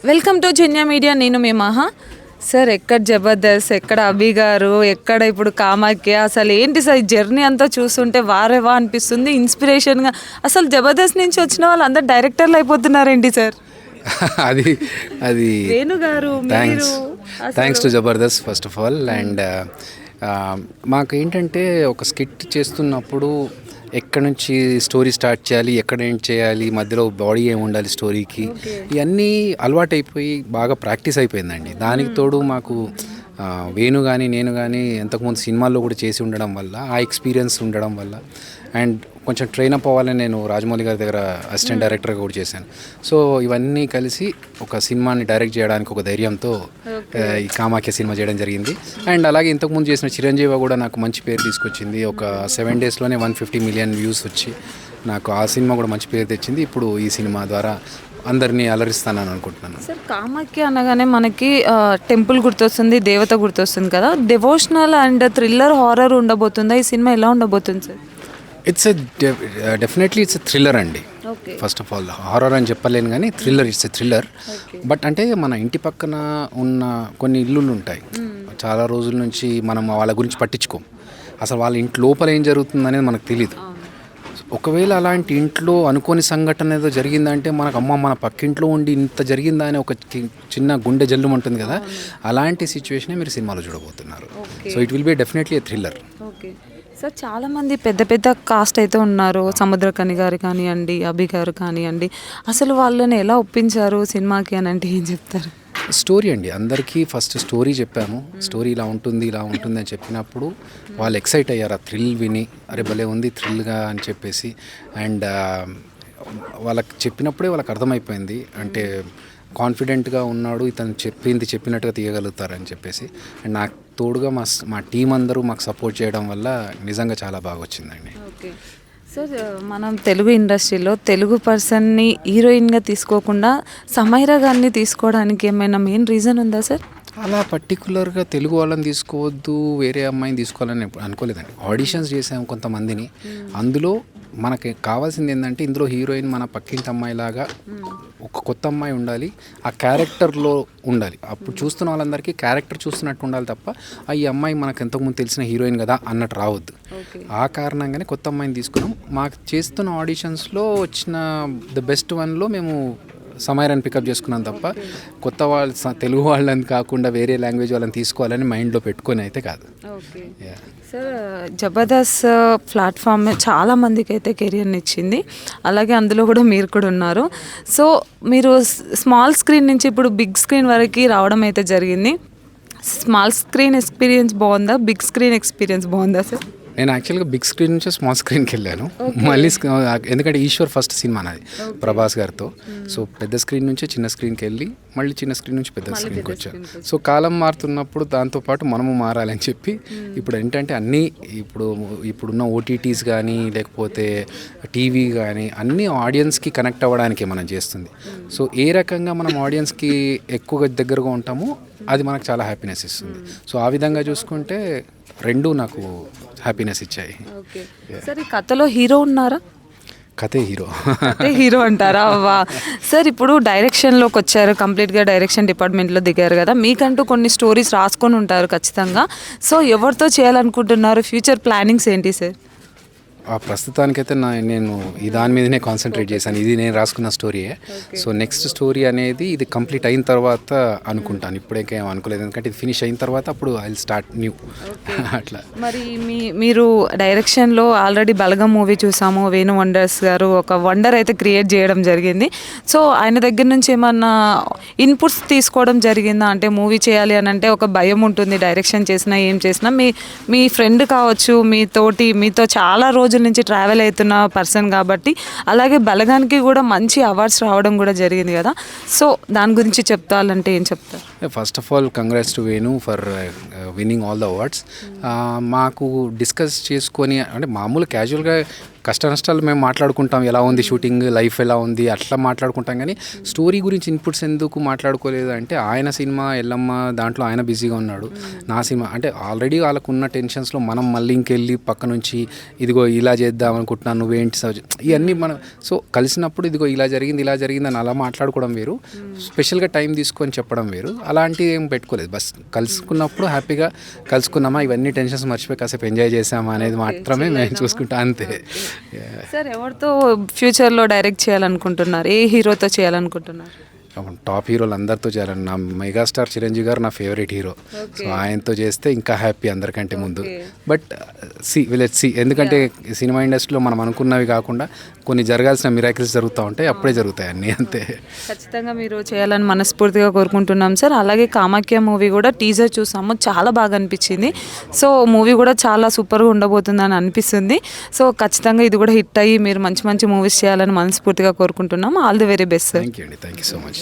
Welcome to Janya media. నేను మీ మహా. Sir, ఎక్కడ జబర్దస్త్, ఎక్కడ అభి గారు, ఎక్కడ ఇప్పుడు కామాఖ్య, అసలు ఏంటి సార్ ఈ జర్నీ అంతా చూస్తుంటే వారేవా అనిపిస్తుంది, ఇన్స్పిరేషన్గా. అసలు జబర్దస్త్ నుంచి వచ్చిన వాళ్ళు అందరు డైరెక్టర్లు అయిపోతున్నారేంటి సార్? అది అది వేణు గారు, మీరు thanks to Jabardasth first of all. And మాకు ఏంటంటే ఒక స్కిట్ చేస్తున్నప్పుడు ఎక్కడి నుంచి స్టోరీ స్టార్ట్ చేయాలి, ఎక్కడ ఎండ్ చేయాలి, మధ్యలో బాడీ ఏమి ఉండాలి స్టోరీకి, ఇవన్నీ అలవాటైపోయి బాగా ప్రాక్టీస్ అయిపోయిందండి. దానికి తోడు మాకు వేణు కానీ నేను కానీ ఎంతకుముందు సినిమాల్లో కూడా చేసి ఉండడం వల్ల, ఆ ఎక్స్పీరియన్స్ ఉండడం వల్ల, అండ్ కొంచెం ట్రైన్ అప్ అవ్వాలని నేను రాజమౌళి గారి దగ్గర అసిస్టెంట్ డైరెక్టర్గా కూడా చేశాను. సో ఇవన్నీ కలిసి ఒక సినిమాని డైరెక్ట్ చేయడానికి ఒక ధైర్యంతో ఈ కామాఖ్య సినిమా చేయడం జరిగింది. అండ్ అలాగే ఇంతకుముందు చేసిన చిరంజీవి కూడా నాకు మంచి పేరు తీసుకొచ్చింది. ఒక 7 daysలోనే 150 million వ్యూస్ వచ్చి నాకు ఆ సినిమా కూడా మంచి పేరు తెచ్చింది. ఇప్పుడు ఈ సినిమా ద్వారా అందరినీ అలరిస్తానని అనుకుంటున్నాను. సార్, కామాఖ్య అనగానే మనకి టెంపుల్ గుర్తొస్తుంది, దేవత గుర్తొస్తుంది కదా. డివోషనల్ అండ్ థ్రిల్లర్, హారర్ ఉండబోతుందా ఈ సినిమా? ఎలా ఉండబోతుంది sir? Definitely it's a thriller అండి. ఫస్ట్ ఆఫ్ ఆల్ హారర్ అని చెప్పలేను కానీ ఇట్స్ ఎ థ్రిల్లర్. బట్ అంటే మన ఇంటి పక్కన ఉన్న కొన్ని ఇల్లులు ఉంటాయి, చాలా రోజుల నుంచి మనం వాళ్ళ గురించి పట్టించుకోం. అసలు వాళ్ళ ఇంటి లోపల ఏం జరుగుతుంది అనేది మనకు తెలియదు. ఒకవేళ అలాంటి ఇంట్లో అనుకోని సంఘటన ఏదో జరిగిందంటే మనకు మన పక్కింట్లో ఉండి ఇంత జరిగిందా అని ఒక చిన్న గుండె జల్లు ఉంటుంది కదా, అలాంటి సిచ్యువేషనే మీరు సినిమాలో చూడబోతున్నారు. So it will be definitely A thriller. Okay sir, చాలామంది పెద్ద పెద్ద కాస్ట్ అయితే ఉన్నారు. సముద్రకని గారు కానివ్వండి, అభి గారు కానివ్వండి, అసలు వాళ్ళని ఎలా ఒప్పించారు సినిమాకి అని అంటే ఏం చెప్తారు? స్టోరీ అండి. అందరికీ ఫస్ట్ స్టోరీ చెప్పాము. స్టోరీ ఇలా ఉంటుంది అని చెప్పినప్పుడు వాళ్ళు ఎక్సైట్ అయ్యారు ఆ థ్రిల్ విని. అరే భలే ఉంది థ్రిల్గా అని చెప్పేసి. అండ్ వాళ్ళకి చెప్పినప్పుడే వాళ్ళకి అర్థమైపోయింది, అంటే కాన్ఫిడెంట్గా ఉన్నాడు ఇతను, చెప్పినట్టుగా తీయగలుగుతారని చెప్పేసి. అండ్ నాకు తోడుగా మా టీం అందరూ మాకు సపోర్ట్ చేయడం వల్ల నిజంగా చాలా బాగా వచ్చిందండి. ఓకే సార్, మనం తెలుగు ఇండస్ట్రీలో తెలుగు పర్సన్ని హీరోయిన్గా తీసుకోకుండా సమైరా గారిని తీసుకోవడానికి ఏమైనా మెయిన్ రీజన్ ఉందా సార్? అలా పర్టికులర్గా తెలుగు వాళ్ళని తీసుకోవద్దు, వేరే అమ్మాయిని తీసుకోవాలని అనుకోలేదండి. ఆడిషన్స్ చేసాము కొంతమందిని. అందులో మనకి కావాల్సింది ఏంటంటే ఇందులో హీరోయిన్ మన పక్కింటి అమ్మాయిలాగా ఒక కొత్త అమ్మాయి ఉండాలి, ఆ క్యారెక్టర్లో ఉండాలి. అప్పుడు చూస్తున్న వాళ్ళందరికీ క్యారెక్టర్ చూస్తున్నట్టు ఉండాలి తప్ప ఈ అమ్మాయి మనకు ఎంతకుముందు తెలిసిన హీరోయిన్ కదా అన్నట్టు రావద్దు. ఆ కారణంగానే కొత్త అమ్మాయిని తీసుకున్నాం. మాకు చేస్తున్న ఆడిషన్స్లో వచ్చిన ద బెస్ట్ వన్లో మేము సమైరాని పికప్ చేసుకున్నాం తప్ప కొత్త వాళ్ళు తెలుగు వాళ్ళని కాకుండా వేరే లాంగ్వేజ్ వాళ్ళని తీసుకోవాలని మైండ్లో పెట్టుకొని అయితే కాదు. సార్, జబర్దస్త్ ప్లాట్ఫామ్ చాలా మందికి అయితే కెరియర్ని ఇచ్చింది, అలాగే అందులో కూడా మీరు కూడా ఉన్నారు. సో మీరు స్మాల్ స్క్రీన్ నుంచి ఇప్పుడు బిగ్ స్క్రీన్ వరకు రావడం అయితే జరిగింది. స్మాల్ స్క్రీన్ ఎక్స్పీరియన్స్ బాగుందా, బిగ్ స్క్రీన్ ఎక్స్పీరియన్స్ బాగుందా సార్? నేను యాక్చువల్గా బిగ్ స్క్రీన్ నుంచి స్మాల్ స్క్రీన్కి వెళ్ళాను మళ్ళీ, ఎందుకంటే ఈశ్వర్ ఫస్ట్ సినిమా నాది ప్రభాస్ గారితో. సో పెద్ద స్క్రీన్ నుంచి చిన్న స్క్రీన్కి వెళ్ళి మళ్ళీ చిన్న స్క్రీన్ నుంచి పెద్ద స్క్రీన్కి వచ్చాను. సో కాలం మారుతున్నప్పుడు దాంతోపాటు మనము మారాలని చెప్పి ఇప్పుడు ఏంటంటే అన్నీ ఇప్పుడున్న ఓటీటీస్ కానీ లేకపోతే టీవీ కానీ అన్నీ ఆడియన్స్కి కనెక్ట్ అవ్వడానికే మనం చేస్తుంది. సో ఏ రకంగా మనం ఆడియన్స్కి ఎక్కువగా దగ్గరగా ఉంటామో అది మనకు చాలా హ్యాపీనెస్ ఇస్తుంది. సో ఆ విధంగా చూసుకుంటే రెండు నాకు హ్యాపీనెస్ ఇచ్చాయి. సార్, ఈ కథలో హీరో ఉన్నారా? కథే హీరో. హీరో అంటారా? వా సార్, ఇప్పుడు డైరెక్షన్లోకి వచ్చారు, కంప్లీట్గా డైరెక్షన్ డిపార్ట్మెంట్లో దిగారు కదా. మీకంటూ కొన్ని స్టోరీస్ రాసుకొని ఉంటారు ఖచ్చితంగా. సో ఎవరితో చేయాలనుకుంటున్నారు? ఫ్యూచర్ ప్లానింగ్స్ ఏంటి సార్? ప్రస్తుతానికైతే నేను ఈ దాని మీదనే కాన్సన్ట్రేట్ చేశాను. ఇది నేను రాసుకున్న స్టోరీయే. సో నెక్స్ట్ స్టోరీ అనేది ఇది కంప్లీట్ అయిన తర్వాత అనుకుంటాను. ఇప్పుడేం అనుకోలేదు, ఎందుకంటే ఇది ఫినిష్ అయిన తర్వాత అప్పుడు ఐ విల్ స్టార్ట్ న్యూ. అట్లా. మరి మీరు డైరెక్షన్లో ఆల్రెడీ బలగం మూవీ చూసాము. వేణు వండర్స్ గారు ఒక వండర్ అయితే క్రియేట్ చేయడం జరిగింది. సో ఆయన దగ్గర నుంచి ఏమన్నా ఇన్పుట్స్ తీసుకోవడం జరిగిందా? అంటే మూవీ చేయాలి అని అంటే ఒక భయం ఉంటుంది, డైరెక్షన్ చేసినా ఏం చేసినా. మీ ఫ్రెండ్ కావచ్చు, మీతో చాలా రోజుల నుంచి ట్రావెల్ అవుతున్న పర్సన్ కాబట్టి, అలాగే బలగానికి కూడా మంచి అవార్డ్స్ రావడం కూడా జరిగింది కదా. సో దాని గురించి చెప్తాలంటే ఏం చెప్తారు? First of all congrats to Venu for winning all the awards. మాకు డిస్కస్ చేసుకొని, అంటే మామూలు క్యాజువల్గా కష్ట నష్టాలు మేము మాట్లాడుకుంటాం, ఎలా ఉంది షూటింగ్, లైఫ్ ఎలా ఉంది అట్లా మాట్లాడుకుంటాం. కానీ స్టోరీ గురించి ఇన్పుట్స్ ఎందుకు మాట్లాడుకోలేదు అంటే ఆయన సినిమా ఎల్లమ్మ దాంట్లో ఆయన బిజీగా ఉన్నాడు. నా సినిమా అంటే ఆల్రెడీ వాళ్ళకు ఉన్న టెన్షన్స్లో మనం మళ్ళీ ఇంకెళ్ళి పక్క నుంచి ఇదిగో ఇలా చేద్దాం అనుకుంటున్నాను నువ్వేంటి ఇవన్నీ మనం సో కలిసినప్పుడు ఇదిగో ఇలా జరిగింది అని అలా మాట్లాడుకోవడం వేరు, స్పెషల్గా టైం తీసుకొని చెప్పడం వేరు. అలాంటివి ఏం పెట్టుకోలేదు. బస్ కలుసుకున్నప్పుడు హ్యాపీగా కలుసుకున్నామా, ఇవన్నీ టెన్షన్స్ మర్చిపోయి కాసేపు ఎంజాయ్ చేసామా అనేది మాత్రమే మేము చూసుకుంటాం అంతే. సార్ ఎవరితో ఫ్యూచర్లో డైరెక్ట్ చేయాలనుకుంటున్నారు, ఏ హీరోతో చేయాలనుకుంటున్నారు? టాప్ హీరోలు అందరితో చేయాలని, నా మెగాస్టార్ చిరంజీవి గారు నా ఫేవరెట్ హీరో. సో ఆయనతో చేస్తే ఇంకా హ్యాపీ అందరికంటే ముందు. బట్ లెట్స్ సీ, ఎందుకంటే సినిమా ఇండస్ట్రీలో మనం అనుకున్నవి కాకుండా కొన్ని జరగాల్సిన మిరాకిల్స్ జరుగుతూ ఉంటాయి, అప్పుడే జరుగుతాయి అన్నీ అంతే. ఖచ్చితంగా మీరు చేయాలని మనస్ఫూర్తిగా కోరుకుంటున్నాం సార్. అలాగే కామాఖ్య మూవీ కూడా టీజర్ చూసాము, చాలా బాగా అనిపించింది. సో మూవీ కూడా చాలా సూపర్గా ఉండబోతుందని అనిపిస్తుంది. సో ఖచ్చితంగా ఇది కూడా హిట్ అయ్యి మీరు మంచి మంచి మూవీస్ చేయాలని మనస్ఫూర్తిగా కోరుకుంటున్నాం. All the very best sir. Thank you అండి, థ్యాంక్ యూ సో మచ్.